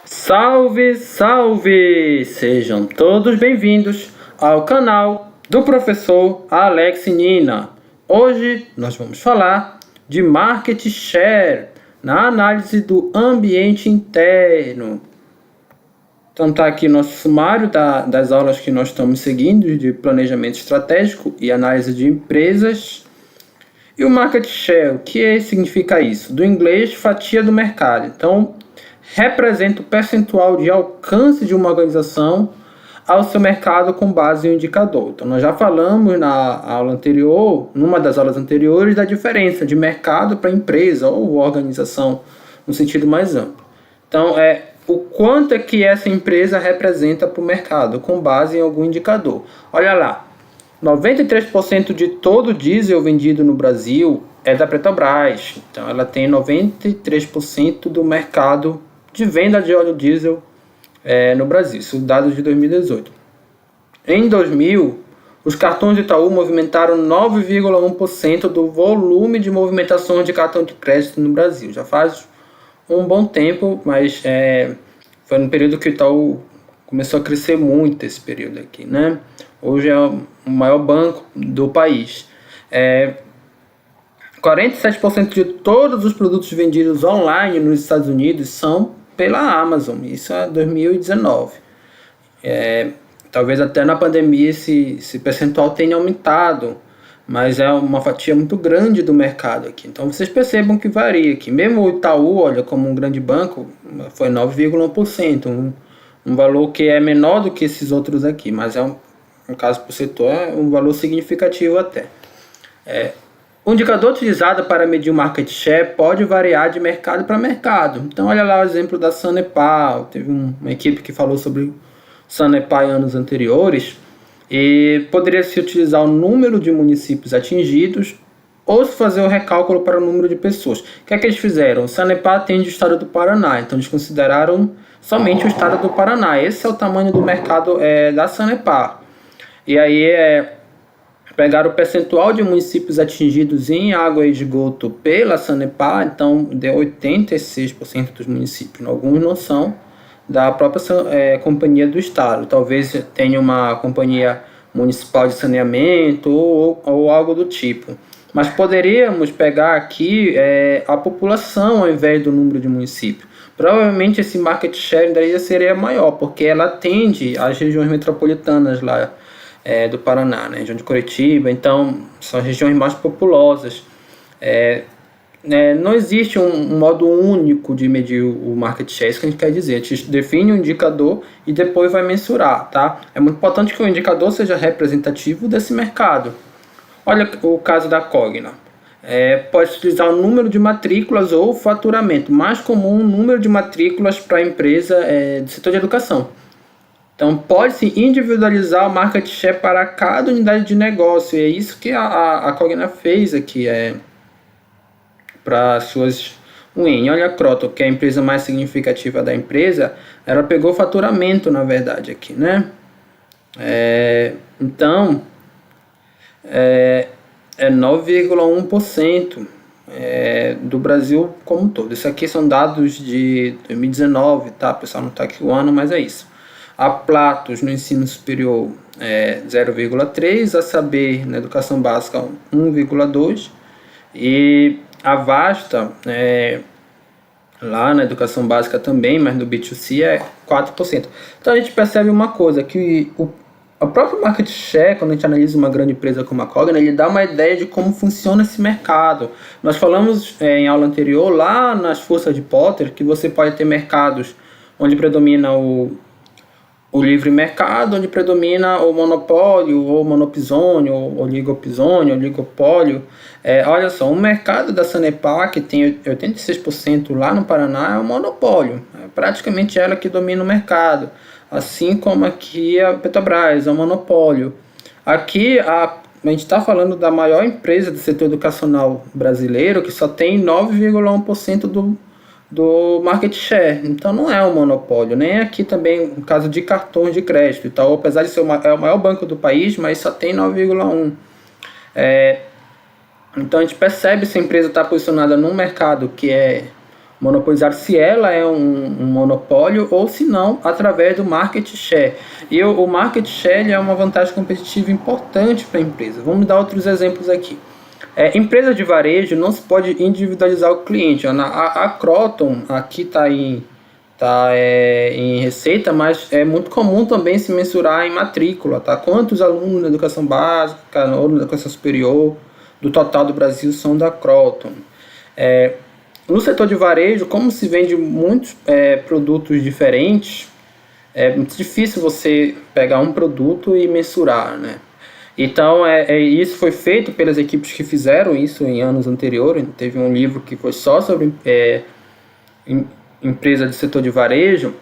Salve, salve! Sejam todos bem-vindos ao canal do professor Alex Nina. Hoje nós vamos falar de Market Share na análise do ambiente interno. Então tá aqui nosso sumário das aulas que nós estamos seguindo de planejamento estratégico e análise de empresas. E o Market Share, o que significa isso? Do inglês, fatia do mercado. Então, representa o percentual de alcance de uma organização ao seu mercado com base em um indicador. Então, nós já falamos na aula anterior, numa das aulas anteriores, da diferença de mercado para empresa ou organização, no sentido mais amplo. Então, o quanto é que essa empresa representa para o mercado, com base em algum indicador. Olha lá, 93% de todo o diesel vendido no Brasil é da Petrobras. Então, ela tem 93% do mercado de venda de óleo diesel no Brasil. Isso dados de 2018. Em 2000, os cartões de Itaú movimentaram 9,1% do volume de movimentações de cartão de crédito no Brasil. Já faz um bom tempo, mas foi no período que o Itaú começou a crescer muito, esse período aqui, né? Hoje é o maior banco do país. 47% de todos os produtos vendidos online nos Estados Unidos são pela Amazon. Isso é 2019. Talvez até na pandemia esse percentual tenha aumentado, mas é uma fatia muito grande do mercado aqui. Então vocês percebam que varia aqui. Mesmo o Itaú, olha, como um grande banco, foi 9,1%, um valor que é menor do que esses outros aqui, mas no caso para o setor é um valor significativo até. O indicador utilizado para medir o market share pode variar de mercado para mercado. Então olha lá o exemplo da Sanepar. Teve uma equipe que falou sobre Sanepar em anos anteriores. E poderia se utilizar o número de municípios atingidos ou se fazer o recálculo para o número de pessoas. O que é que eles fizeram? O Sanepar atende o estado do Paraná, então eles consideraram somente o estado do Paraná. Esse é o tamanho do mercado da Sanepar. E aí pegaram o percentual de municípios atingidos em água e esgoto pela Sanepar, então deu 86% dos municípios. Alguns não são da própria companhia do estado. Talvez tenha uma companhia municipal de saneamento ou algo do tipo. Mas poderíamos pegar aqui a população ao invés do número de municípios. Provavelmente esse market share daí seria maior, porque ela atende às regiões metropolitanas lá do Paraná, né? Região de Curitiba. Então são as regiões mais populosas. Não existe um modo único de medir o market share, isso que a gente quer dizer. A gente define um indicador e depois vai mensurar, tá? É muito importante que o indicador seja representativo desse mercado. Olha o caso da Cogna. Pode utilizar o número de matrículas ou faturamento. Mais comum, o número de matrículas para a empresa do setor de educação. Então, pode-se individualizar o market share para cada unidade de negócio. E é isso que a Cogna fez aqui. Para suas UN. Olha a Croton, que é a empresa mais significativa da empresa, ela pegou faturamento, na verdade, aqui, né? Então, 9,1% do Brasil como um todo. Isso aqui são dados de 2019, tá? O pessoal não está aqui o ano, mas é isso. A Platos no ensino superior 0,3%, a Saber na educação básica 1,2%, e a Vasta, lá na educação básica também, mas no B2C é 4%. Então a gente percebe uma coisa, que o próprio market share, quando a gente analisa uma grande empresa como a Cogna, ele dá uma ideia de como funciona esse mercado. Nós falamos em aula anterior, lá nas forças de Potter, que você pode ter mercados onde predomina o livre mercado, onde predomina o monopólio, ou monopsônio, ou oligopsônio, oligopólio. Olha só, o mercado da Sanepar, que tem 86% lá no Paraná, é um monopólio. É praticamente ela que domina o mercado. Assim como aqui a Petrobras, é um monopólio. Aqui a gente está falando da maior empresa do setor educacional brasileiro, que só tem 9,1% do market share. Então não é um monopólio, nem aqui também no caso de cartões de crédito. Então, apesar de ser o maior banco do país, mas só tem 9,1%. Então a gente percebe se a empresa está posicionada num mercado que é monopolizada, se ela é um monopólio ou se não, através do market share. E o market share é uma vantagem competitiva importante para a empresa. Vamos dar outros exemplos aqui. Empresa de varejo não se pode individualizar o cliente. A Croton aqui está em receita, mas é muito comum também se mensurar em matrícula, tá? Quantos alunos na educação básica ou na educação superior do total do Brasil são da Croton. No setor de varejo, como se vende muitos produtos diferentes, é muito difícil você pegar um produto e mensurar, né? Então, isso foi feito pelas equipes que fizeram isso em anos anteriores. Teve um livro que foi só sobre empresa do setor de varejo.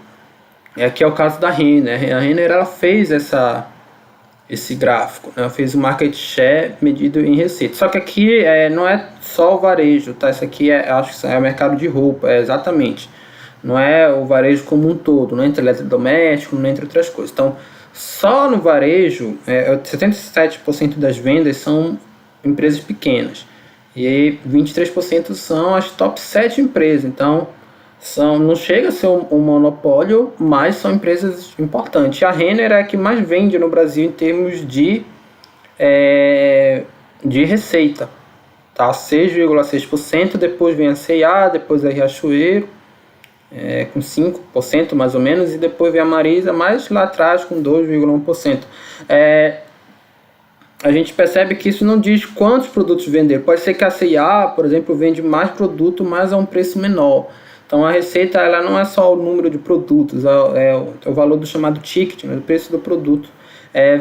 Aqui é o caso da Renner. A Renner ela fez esse gráfico, né? Ela fez o market share medido em receita. Só que aqui não é só o varejo, tá? Isso aqui acho que é o mercado de roupa, exatamente. Não é o varejo como um todo, não é entre eletrodoméstico, não é entre outras coisas. Então, só no varejo, 77% das vendas são empresas pequenas. E 23% são as top 7 empresas. Então, não chega a ser um monopólio, mas são empresas importantes. A Renner é a que mais vende no Brasil em termos de receita. Tá? 6,6%, depois vem a C&A, depois a Riachuelo, com 5% mais ou menos, e depois vem a Marisa, mais lá atrás com 2,1%. A gente percebe que isso não diz quantos produtos vender. Pode ser que a C&A, por exemplo, vende mais produto, mas a um preço menor. Então a receita ela não é só o número de produtos, é o valor do chamado ticket, né, o preço do produto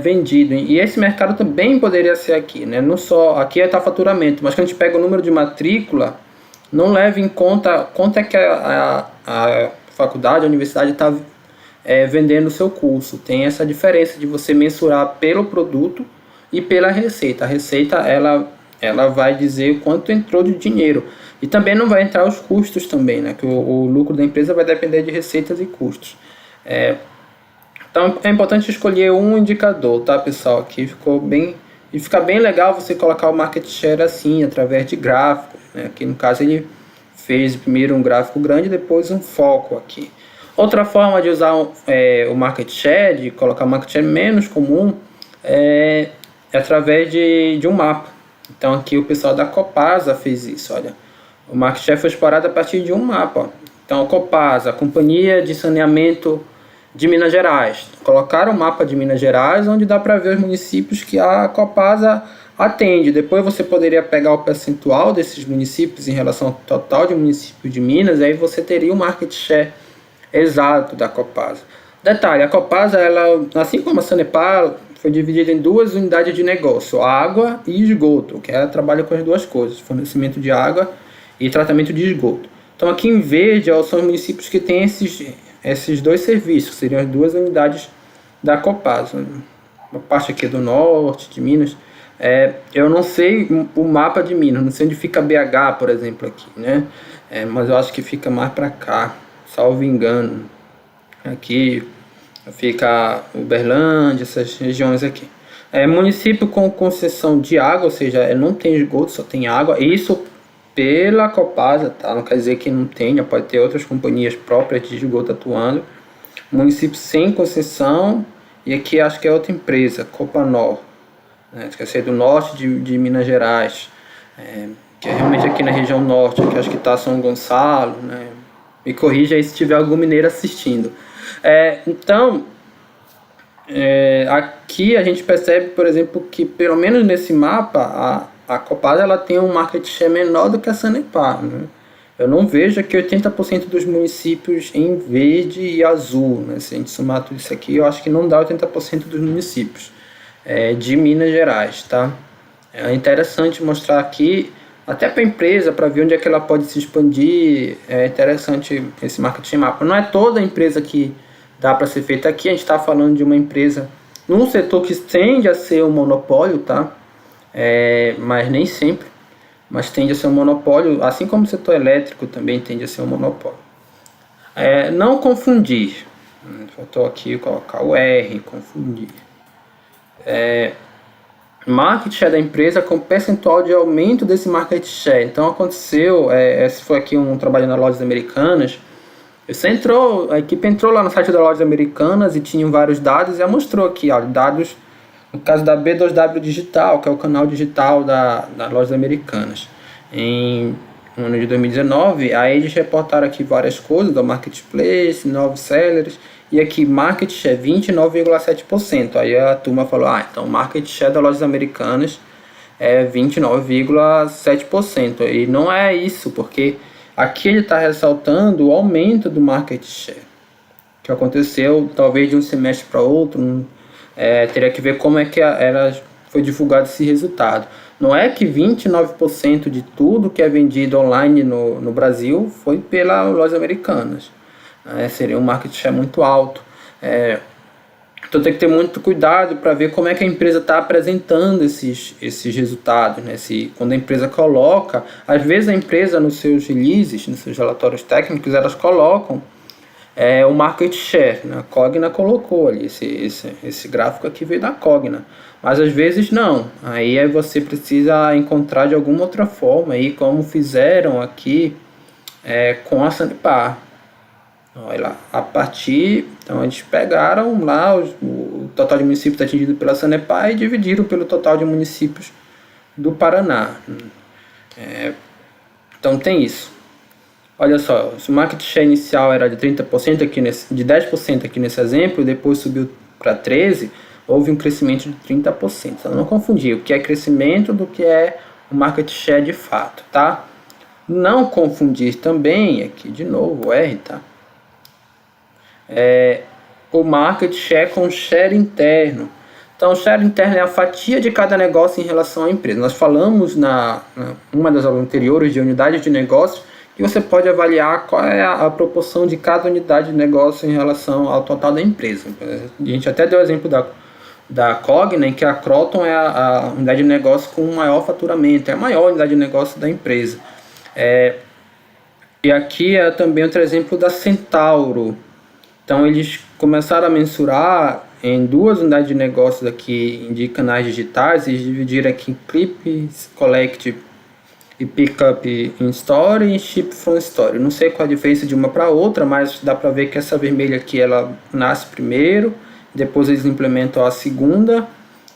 vendido. E esse mercado também poderia ser aqui, né? Não só aqui está faturamento, mas quando a gente pega o número de matrícula, não leva em conta quanto é que a faculdade, a universidade está vendendo o seu curso. Tem essa diferença de você mensurar pelo produto e pela receita. A receita ela vai dizer quanto entrou de dinheiro. E também não vai entrar os custos também, né? Que o lucro da empresa vai depender de receitas e custos. Então é importante escolher um indicador, tá, pessoal? Aqui fica bem legal você colocar o market share assim, através de gráficos, né? Aqui no caso ele fez primeiro um gráfico grande, depois um foco aqui. Outra forma de usar o market share, de colocar o market share menos comum, é através de um mapa. Então aqui o pessoal da Copasa fez isso, olha. O market share foi explorado a partir de um mapa. Ó. Então a Copasa, a Companhia de Saneamento de Minas Gerais, colocaram o mapa de Minas Gerais, onde dá para ver os municípios que a Copasa atende. Depois você poderia pegar o percentual desses municípios em relação ao total de municípios de Minas, e aí você teria o market share exato da Copasa. Detalhe, a Copasa, ela, assim como a Sanepar, foi dividida em duas unidades de negócio, água e esgoto, que ela trabalha com as duas coisas, fornecimento de água e tratamento de esgoto. Então aqui em verde são os municípios que têm esses dois serviços, que seriam as duas unidades da Copasa. Uma parte aqui do norte, de Minas. Eu não sei o mapa de Minas, não sei onde fica BH, por exemplo, aqui, né? Mas eu acho que fica mais para cá, salvo engano. Aqui fica Uberlândia, essas regiões aqui. Município com concessão de água, ou seja, não tem esgoto, só tem água. Isso pela Copasa, tá? Não quer dizer que não tenha, pode ter outras companhias próprias de esgoto atuando. Município sem concessão, e aqui acho que é outra empresa, Copanor, né? Quer ser do norte de Minas Gerais, que é realmente aqui na região norte, que acho que está São Gonçalo, né? Me corrija aí se tiver algum mineiro assistindo. Então, aqui a gente percebe, por exemplo, que pelo menos nesse mapa, a Copasa ela tem um market share menor do que a Sanepar, né? Eu não vejo aqui 80% dos municípios em verde e azul, né? Se a gente somar tudo isso aqui, eu acho que não dá 80% dos municípios de Minas Gerais, tá? É interessante mostrar aqui, até para a empresa, para ver onde é que ela pode se expandir. É interessante esse marketing mapa. Não é toda empresa que dá para ser feita aqui, a gente está falando de uma empresa num setor que tende a ser um monopólio, tá? Mas nem sempre, mas tende a ser um monopólio, assim como o setor elétrico também tende a ser um monopólio. Não confundir, faltou aqui colocar o R, confundir. market share da empresa com percentual de aumento desse market share. Então aconteceu, esse foi aqui um trabalho nas lojas americanas. A equipe entrou lá no site das lojas americanas e tinham vários dados e ela mostrou aqui, ó, dados no caso da B2W Digital, que é o canal digital das lojas americanas. No ano de 2019, aí eles reportaram aqui várias coisas do marketplace, novos sellers, e aqui market share 29,7%. Aí a turma falou, então market share das lojas americanas é 29,7%. E não é isso, porque aqui ele está ressaltando o aumento do market share, que aconteceu talvez de um semestre para outro. Teria que ver como é que foi divulgado esse resultado. Não é que 29% de tudo que é vendido online no Brasil foi pelas lojas americanas. Seria um market share muito alto. Então tem que ter muito cuidado para ver como é que a empresa está apresentando esses resultados. Né? Quando a empresa coloca, às vezes a empresa nos seus releases, nos seus relatórios técnicos, elas colocam o market share, né? A Cogna colocou ali, esse gráfico aqui veio da Cogna, mas às vezes não, aí você precisa encontrar de alguma outra forma, aí, como fizeram aqui com a Sanepar. Olha lá, então eles pegaram lá o total de municípios atingidos pela Sanepar e dividiram pelo total de municípios do Paraná. Então tem isso. Olha só, se o market share inicial era de 30% de 10% aqui nesse exemplo, depois subiu para 13%, houve um crescimento de 30%. Então não confundir o que é crescimento do que é o market share de fato, tá? Não confundir também, aqui de novo, o R, tá? O market share com share interno. Então, o share interno é a fatia de cada negócio em relação à empresa. Nós falamos uma das aulas anteriores de unidades de negócio, que você pode avaliar qual é a proporção de cada unidade de negócio em relação ao total da empresa. A gente até deu o exemplo da Cogna, em que a Croton é a unidade de negócio com maior faturamento, é a maior unidade de negócio da empresa. E aqui é também outro exemplo da Centauro. Então eles começaram a mensurar em duas unidades de negócios aqui de canais digitais, eles dividiram aqui em Clip, Collect e Pickup in Store e Ship from Store. Não sei qual a diferença de uma para outra, mas dá para ver que essa vermelha aqui ela nasce primeiro, depois eles implementam a segunda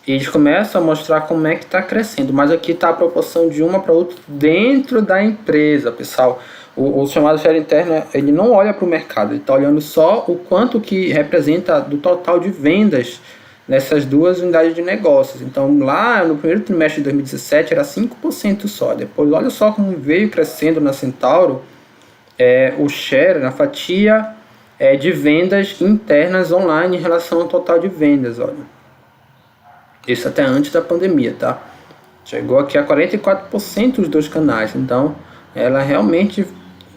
e eles começam a mostrar como é que está crescendo. Mas aqui está a proporção de uma para outra dentro da empresa, pessoal. O chamado share interno, ele não olha para o mercado, ele está olhando só o quanto que representa do total de vendas nessas duas unidades de negócios. Então lá no primeiro trimestre de 2017 era 5% só. Depois olha só como veio crescendo na Centauro o share, na fatia de vendas internas online em relação ao total de vendas. Olha. Isso até antes da pandemia, tá? Chegou aqui a 44% os dois canais. Então ela realmente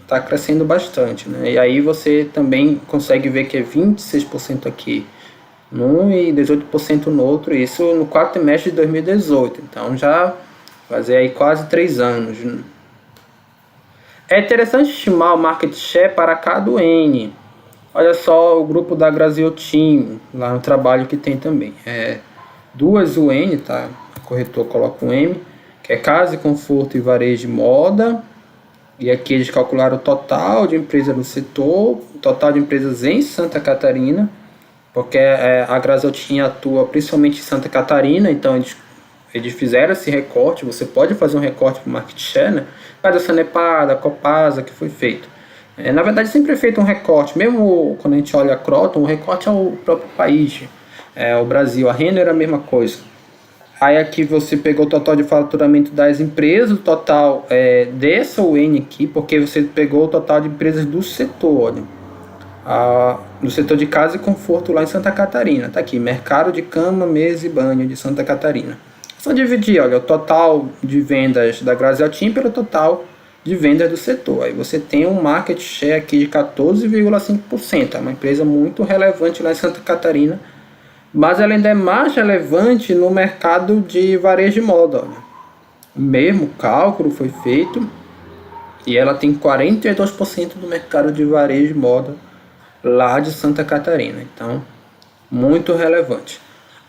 está crescendo bastante, né? E aí você também consegue ver que é 26% aqui num e 18% no outro, isso no quarto trimestre de 2018, então já fazer aí quase 3 anos. É interessante estimar o market share para cada N. Olha só o grupo da Graziotin, lá no trabalho que tem também. Duas UN, tá? O corretor coloca um M, que é Casa e Conforto e Varejo de Moda. E aqui eles calcularam o total de empresas no setor, o total de empresas em Santa Catarina, porque a Graziotin atua principalmente em Santa Catarina, então eles fizeram esse recorte. Você pode fazer um recorte para o market share, né? Mas da Sanepar, da Copasa, que foi feito. Na verdade, sempre é feito um recorte, mesmo quando a gente olha a Croton, o recorte é o próprio país, o Brasil. A Renner era a mesma coisa. Aí aqui você pegou o total de faturamento das empresas, o total dessa UN aqui, porque você pegou o total de empresas do setor, olha. No setor de casa e conforto lá em Santa Catarina. Tá aqui, mercado de cama, mesa e banho de Santa Catarina. É só dividir, olha, o total de vendas da Graziotin pelo total de vendas do setor. Aí você tem um market share aqui de 14,5%. É uma empresa muito relevante lá em Santa Catarina, mas ela ainda é mais relevante no mercado de varejo de moda. Olha. O mesmo cálculo foi feito e ela tem 42% do mercado de varejo de moda lá de Santa Catarina. Então, muito relevante.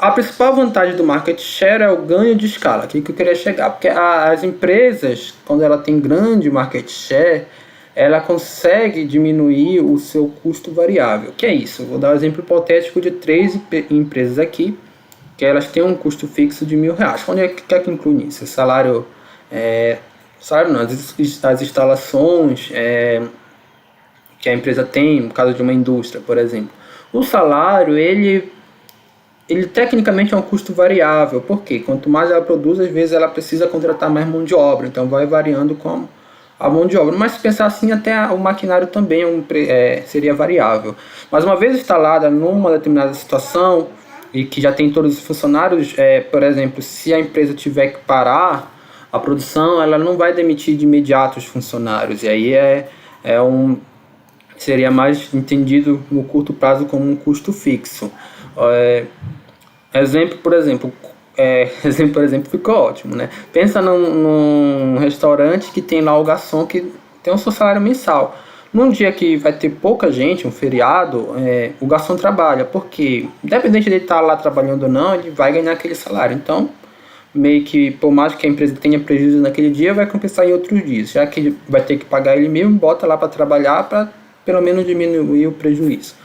A principal vantagem do market share é o ganho de escala, aqui que eu queria chegar, porque as empresas, quando ela tem grande market share, ela consegue diminuir o seu custo variável. Que é isso? Vou dar um exemplo hipotético de 3 empresas aqui, que elas têm um custo fixo de R$1.000. Onde é que inclui nisso? Salário não, as instalações que a empresa tem, no caso de uma indústria, por exemplo. O salário, ele tecnicamente é um custo variável, porque quanto mais ela produz, às vezes ela precisa contratar mais mão de obra, então vai variando com a mão de obra. Mas se pensar assim, até o maquinário também seria variável. Mas uma vez instalada numa determinada situação e que já tem todos os funcionários, por exemplo, se a empresa tiver que parar a produção, ela não vai demitir de imediato os funcionários, e aí seria mais entendido no curto prazo como um custo fixo. Exemplo, por exemplo, ficou ótimo, né? Pensa num restaurante que tem lá o garçom que tem o seu salário mensal. Num dia que vai ter pouca gente, um feriado, o garçom trabalha, porque independente de ele estar lá trabalhando ou não, ele vai ganhar aquele salário. Então, meio que, por mais que a empresa tenha prejuízo naquele dia, vai compensar em outros dias. Já que vai ter que pagar ele mesmo, bota lá para trabalhar para pelo menos diminuir o prejuízo.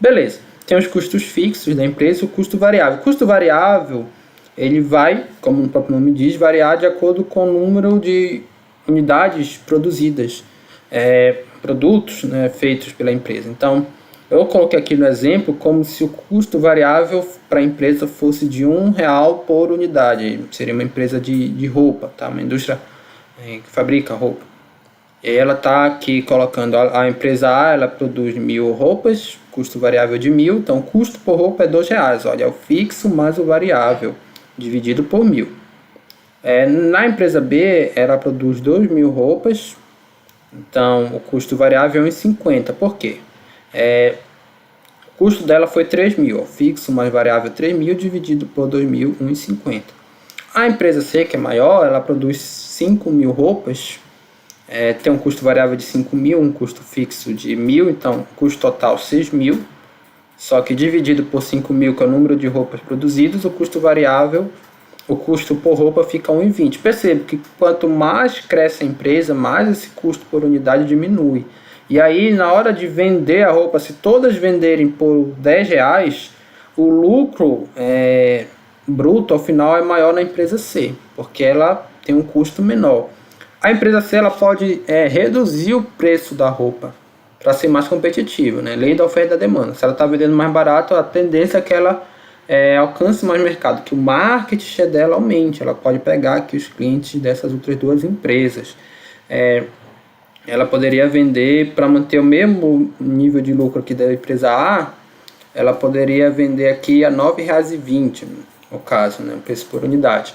Beleza. Tem os custos fixos da empresa e o custo variável. O custo variável, ele vai, como o próprio nome diz, variar de acordo com o número de unidades produzidas, produtos, né, feitos pela empresa. Então, eu coloquei aqui no exemplo como se o custo variável para a empresa fosse de R$1 por unidade. Seria uma empresa de roupa, tá? Uma indústria que fabrica roupa. E ela está aqui colocando, a empresa A, ela produz 1.000 roupas, custo variável de 1.000, então o custo por roupa é R$2. Olha, é o fixo mais o variável, dividido por 1.000. Na empresa B, ela produz 2.000 roupas, então o custo variável é 1,50. Por quê? O custo dela foi 3.000, fixo mais variável 3.000 dividido por 2.000, 1,50. A empresa C, que é maior, ela produz 5.000 roupas, tem um custo variável de 5.000, um custo fixo de 1.000, então custo total 6.000, só que dividido por 5.000, que é o número de roupas produzidas, o custo variável, o custo por roupa fica 1,20. Perceba que quanto mais cresce a empresa, mais esse custo por unidade diminui. E aí, na hora de vender a roupa, se todas venderem por R$10, o lucro bruto, ao final, é maior na empresa C, porque ela tem um custo menor. A empresa C, ela pode reduzir o preço da roupa para ser mais competitiva, né? Lei da oferta e da demanda. Se ela está vendendo mais barato, a tendência é que ela alcance mais mercado, que o market share dela aumente. Ela pode pegar aqui os clientes dessas outras duas empresas. Ela poderia vender, para manter o mesmo nível de lucro aqui da empresa A, ela poderia vender aqui a R$ 9,20, no caso, né? Preço por unidade.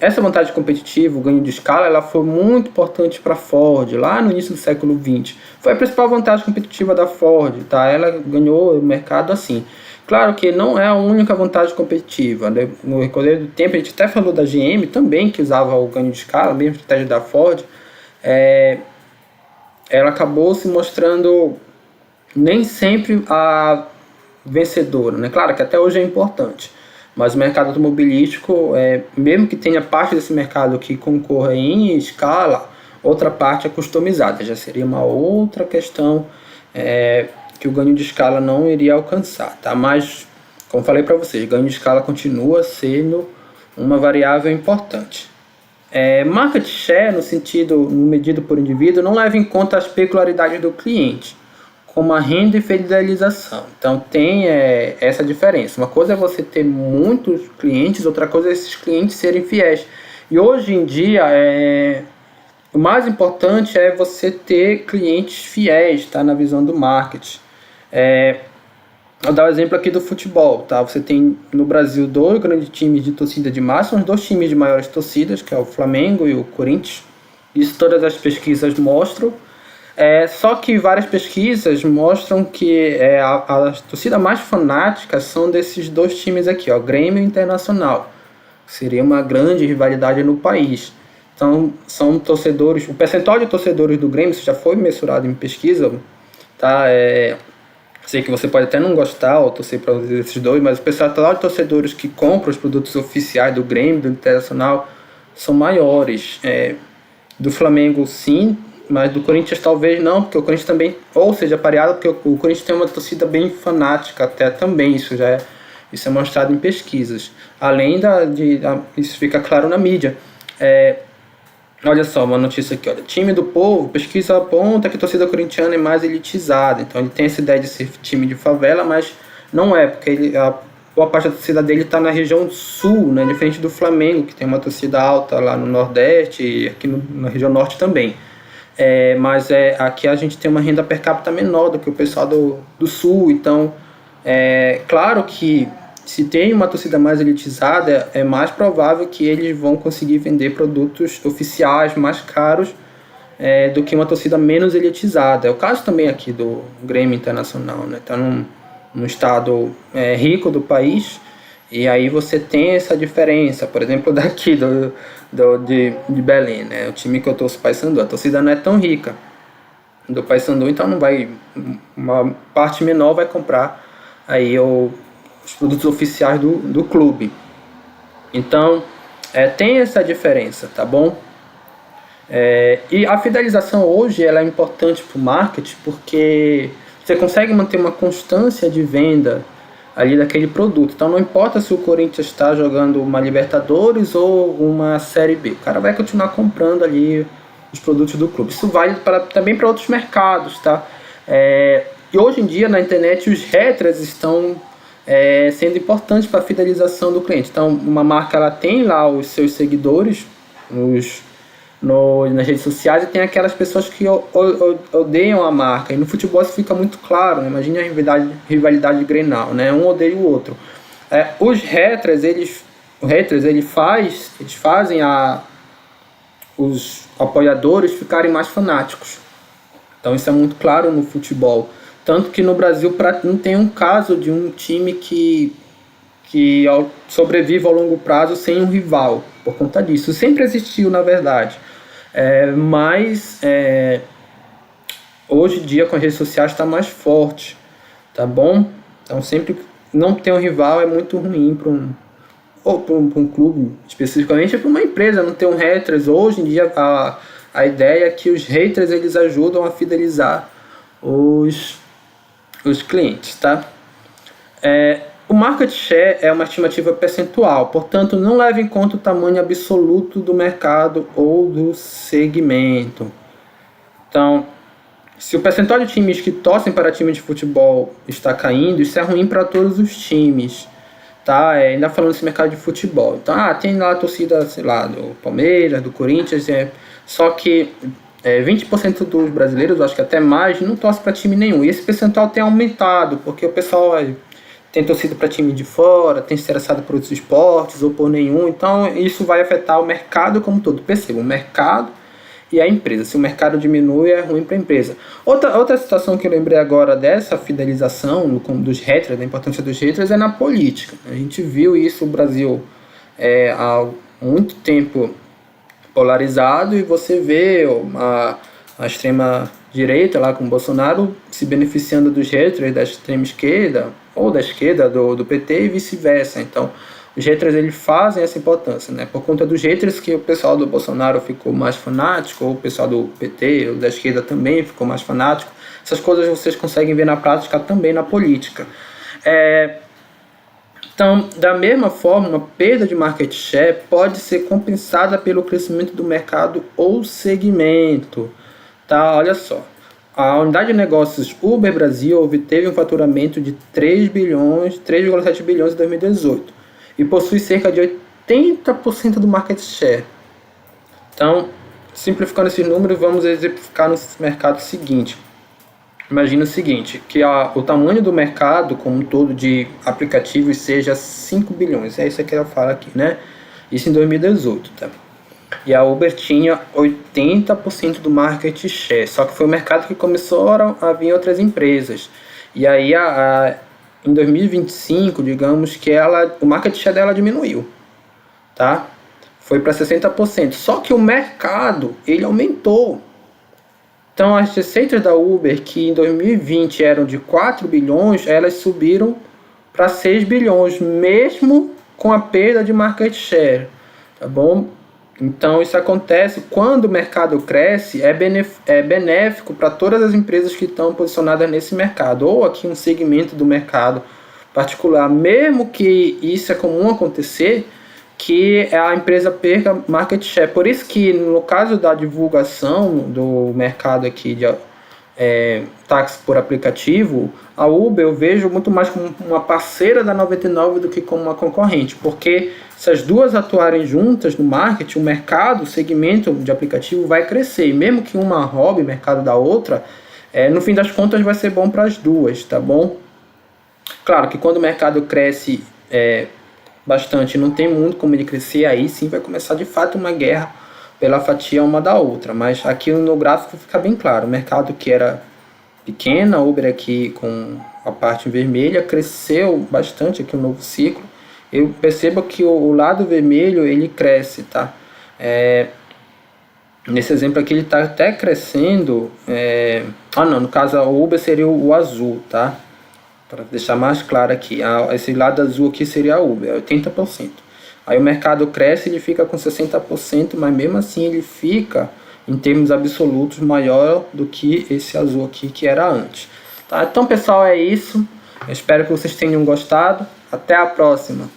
Essa vantagem competitiva, o ganho de escala, ela foi muito importante para a Ford lá no início do século XX. Foi a principal vantagem competitiva da Ford, tá? Ela ganhou o mercado assim. Claro que não é a única vantagem competitiva, né? No recorrer do tempo, a gente até falou da GM também, que usava o ganho de escala, a mesma estratégia da Ford. Ela acabou se mostrando nem sempre a vencedora, né? Claro que até hoje é importante. Mas o mercado automobilístico, mesmo que tenha parte desse mercado que concorra em escala, outra parte é customizada. Já seria uma outra questão que o ganho de escala não iria alcançar, tá? Mas, como falei para vocês, ganho de escala continua sendo uma variável importante. Market share, no sentido medido por indivíduo, não leva em conta as peculiaridades do cliente, como a renda e fidelização. Então tem essa diferença. Uma coisa é você ter muitos clientes, outra coisa é esses clientes serem fiéis. E hoje em dia, o mais importante é você ter clientes fiéis, tá? Na visão do marketing. Vou dar o exemplo aqui do futebol, tá? Você tem no Brasil 2 grandes times de torcida de massa, são os 2 times de maiores torcidas, que é o Flamengo e o Corinthians. Isso todas as pesquisas mostram. Só que várias pesquisas mostram que a torcida mais fanática são desses 2 times aqui, ó, Grêmio e Internacional. Seria uma grande rivalidade no país. Então, são torcedores, o percentual de torcedores do Grêmio, isso já foi mensurado em pesquisa, tá? Sei que você pode até não gostar ou torcer para esses dois, mas o percentual de torcedores que compram os produtos oficiais do Grêmio, do Internacional, são maiores. Do Flamengo, sim, mas do Corinthians talvez não, porque o Corinthians também, ou seja, pareado, porque o Corinthians tem uma torcida bem fanática até também, isso é mostrado em pesquisas. Além isso fica claro na mídia. Olha só, uma notícia aqui, olha. Time do Povo, pesquisa aponta que a torcida corintiana é mais elitizada. Então ele tem essa ideia de ser time de favela, mas não é, porque boa parte da torcida dele está na região sul, né, diferente do Flamengo, que tem uma torcida alta lá no Nordeste e aqui na região Norte também. Mas aqui a gente tem uma renda per capita menor do que o pessoal do Sul, então claro que se tem uma torcida mais elitizada, é mais provável que eles vão conseguir vender produtos oficiais mais caros do que uma torcida menos elitizada. É o caso também aqui do Grêmio Internacional, né? Está num estado rico do país, e aí você tem essa diferença, por exemplo, daqui de Belém, né? O time que eu torço, o Paysandu, a torcida não é tão rica do Paysandu, então não vai, uma parte menor vai comprar aí os produtos oficiais do clube. Então tem essa diferença, tá bom? E a fidelização hoje ela é importante para o marketing, porque você consegue manter uma constância de venda ali daquele produto. Então não importa se o Corinthians está jogando uma Libertadores ou uma Série B, o cara vai continuar comprando ali os produtos do clube. Isso vale também para outros mercados, tá? E hoje em dia na internet os haters estão sendo importantes para a fidelização do cliente. Então uma marca ela tem lá os seus seguidores nas redes sociais, e tem aquelas pessoas que odeiam a marca, e no futebol isso fica muito claro, né? Imagine a rivalidade Grenal, né? Um odeia o outro. Os haters eles fazem os apoiadores ficarem mais fanáticos. Então isso é muito claro no futebol, tanto que no Brasil não tem um caso de um time que sobrevive ao longo prazo sem um rival por conta disso. Sempre existiu, na verdade. Mas hoje em dia com as redes sociais está mais forte, tá bom? Então sempre não ter um rival é muito ruim para um clube, especificamente para uma empresa não ter um haters. Hoje em dia a ideia é que os haters eles ajudam a fidelizar os clientes, tá? O market share é uma estimativa percentual, portanto não leva em conta o tamanho absoluto do mercado ou do segmento. Então, se o percentual de times que torcem para time de futebol está caindo, isso é ruim para todos os times, tá? Ainda falando desse mercado de futebol. Então, tem lá a torcida, sei lá, do Palmeiras, do Corinthians, só que 20% dos brasileiros, acho que até mais, não torce para time nenhum. E esse percentual tem aumentado, porque o pessoal tem torcido para time de fora, tem se interessado por outros esportes ou por nenhum. Então isso vai afetar o mercado como um todo. Perceba, o mercado e a empresa. Se o mercado diminui, é ruim para a empresa. Outra situação que eu lembrei agora dessa fidelização dos haters, da importância dos haters, é na política. A gente viu isso no Brasil há muito tempo polarizado, e você vê a extrema direita lá com o Bolsonaro se beneficiando dos haters da extrema esquerda ou da esquerda do PT e vice-versa. Então os haters eles fazem essa importância, né? Por conta dos haters que o pessoal do Bolsonaro ficou mais fanático, ou o pessoal do PT ou da esquerda também ficou mais fanático. Essas coisas vocês conseguem ver na prática também na política. Então, da mesma forma, uma perda de market share pode ser compensada pelo crescimento do mercado ou segmento. Tá? Olha só, a unidade de negócios Uber Brasil obteve um faturamento de 3,7 bilhões em 2018 e possui cerca de 80% do market share. Então, simplificando esses números, vamos exemplificar no mercado seguinte. Imagina o seguinte, que o tamanho do mercado como um todo de aplicativos seja 5 bilhões. É isso que eu falo aqui, né? Isso em 2018, tá? E a Uber tinha 80% do market share. Só que foi o mercado que começou a vir outras empresas. E aí, em 2025, digamos que o market share dela diminuiu, tá? Foi para 60%. Só que o mercado, ele aumentou. Então, as receitas da Uber, que em 2020 eram de 4 bilhões, elas subiram para 6 bilhões, mesmo com a perda de market share, tá bom? Então, isso acontece quando o mercado cresce, é benéfico para todas as empresas que estão posicionadas nesse mercado, ou aqui um segmento do mercado particular, mesmo que isso é comum acontecer, que a empresa perca market share. Por isso que no caso da divulgação do mercado aqui de táxi por aplicativo, a Uber eu vejo muito mais como uma parceira da 99 do que como uma concorrente, porque se as duas atuarem juntas no marketing, o mercado, o segmento de aplicativo vai crescer, e mesmo que uma roube o mercado da outra, no fim das contas vai ser bom para as duas, tá bom? Claro que quando o mercado cresce bastante, não tem muito como ele crescer, aí sim vai começar de fato uma guerra pela fatia uma da outra, mas aqui no gráfico fica bem claro, o mercado que era pequeno, a Uber aqui com a parte vermelha, cresceu bastante aqui o novo ciclo. Eu percebo que o lado vermelho ele cresce, tá? Nesse exemplo aqui ele está até crescendo, não, no caso a Uber seria o azul, tá? Para deixar mais claro aqui, esse lado azul aqui seria a Uber, 80%. Aí o mercado cresce, ele fica com 60%, mas mesmo assim ele fica, em termos absolutos, maior do que esse azul aqui que era antes. Tá? Então, pessoal, é isso. Eu espero que vocês tenham gostado. Até a próxima.